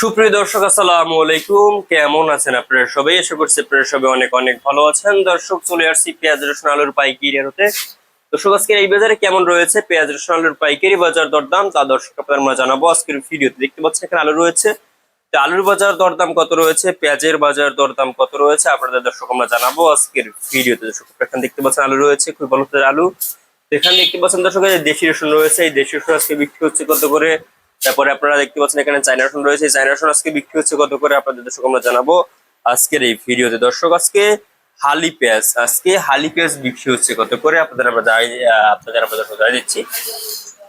সুপ্রিয় দর্শক, আসসালামু আলাইকুম। কেমন আছেন আপনারা সবাই? আশা করছি আপনারা সবাই অনেক অনেক ভালো আছেন। দর্শক, চলে আসছি পেঁয়াজ রসুন আলুর পাইকারি হতে। দর্শক, আজকের এই বাজারে কেমন রয়েছে পেঁয়াজ রসুন আলুর পাইকারি বাজার দরদাম তা দর্শক আপনাদের আমরা জানাবো আজকের ভিডিওতে। দেখতে পাচ্ছেন এখানে আলু রয়েছে, তো আলুর বাজার দরদাম কত রয়েছে, পেঁয়াজের বাজার দরদাম কত রয়েছে আপনাদের দর্শক আমরা জানাবো আজকের ভিডিওতে। দর্শক, এখানে দেখতে পাচ্ছেন আলু রয়েছে, খুব ভালো আলু। এখানে দেখতে পাচ্ছেন দর্শক, দেশি রসুন রয়েছে, এই দেশি রসুন আজকে বিক্রি হচ্ছে কত করে। তারপরে আপনারা দেখতে পাচ্ছেন এখানে চায়না রসুন রয়েছে, এই চায়না রসুন আজকে বিক্রি হচ্ছে কত করে আপনাদের দর্শক আমরা জানাবো আজকের এই ভিডিওতে। দর্শক, আজকে হালি পেঁয়াজ বিক্রি হচ্ছে কত করে আপনাদের আমরা জানিয়ে দিচ্ছি।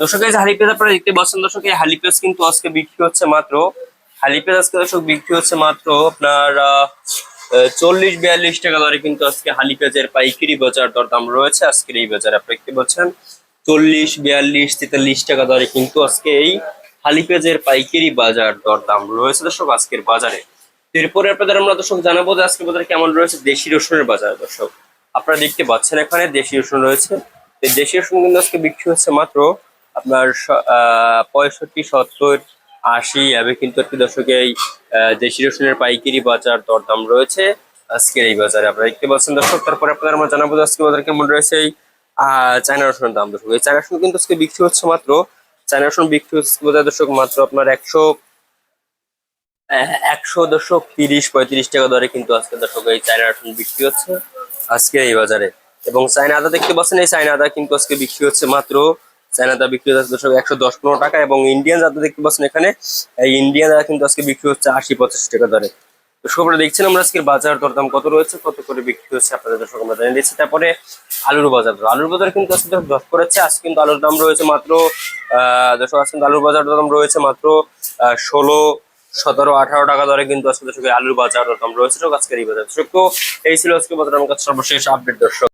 দর্শক, এই যে হালি পেঁয়াজ আপনারা দেখতে পাচ্ছেন দর্শক, এই হালি পেঁয়াজ কিন্তু আজকে বিক্রি হচ্ছে মাত্র আপনার 40-42 টাকা দরে কিন্তু আজকে হালি পেঁয়াজের পাইকারি বাজার দরদাম রয়েছে আজকের এই বাজারে। আপনারা দেখতে পাচ্ছেন 40-42-43 টাকা দরে কিন্তু আজকে এই হালি পেঁয়াজের পাইকারি বাজার দরদাম রয়েছে দর্শক আজকের বাজারে। এরপরে আপনাদের আমরা দর্শক জানাবো যে আজকের বাজারে কেমন রয়েছে দেশি রসুনের বাজার। দর্শক, আপনারা দেখতে পাচ্ছেন এখানে দেশি রসুন রয়েছে, এই দেশি রসুন কিন্তু আজকে বিক্রি হচ্ছে মাত্র আপনার 65-70-80 এভাবে কিন্তু একটি দর্শক এই দেশি রসুনের পাইকারি বাজার দরদাম রয়েছে আজকের এই বাজারে। আপনারা দেখতে পাচ্ছেন দর্শক। তারপরে আপনাদের আমরা জানাবো যে আজকের বাজারে কেমন রয়েছে এই চায়না রসুনের দাম। দর্শক, এই চায়না রসুন কিন্তু আজকে বিক্রি হচ্ছে মাত্র দর্শক মাত্র আপনার 100 দর্শক 30-35 টাকা দরে কিন্তু আজকে দর্শক এই চায়না রসুন বিক্রি হচ্ছে আজকে এই বাজারে। এবং চায়না আদা দেখতে পাচ্ছেন, এই চায়না আদা কিন্তু আজকে বিক্রি হচ্ছে মাত্র বিক্রি হচ্ছে দর্শক 110-15 টাকা। এবং ইন্ডিয়ান আদা দেখতে পাচ্ছেন এখানে, এই ইন্ডিয়ান আদা কিন্তু আজকে বিক্রি হচ্ছে 80-85 টাকা দরে। দর্শক, আপনারা দেখছেন আমরা আজকের বাজার দরদাম কত রয়েছে, কত করে বিক্রি হচ্ছে আপনাদের দর্শক আমরা জানিয়ে দিচ্ছি। তারপরে আলুর বাজার কিন্তু আজকে ধস করেছে। আজকে কিন্তু আলুর দাম রয়েছে মাত্র দর্শক, আজকে আলুর বাজার দাম রয়েছে মাত্র 16-17-18 টাকা দরে কিন্তু আজকে দর্শক আলুর বাজার দাম রয়েছে আজকের এই বাজার। দর্শক, তো এই ছিল আজকে বাজার আমার কাছে সর্বশেষ আপডেট দর্শক।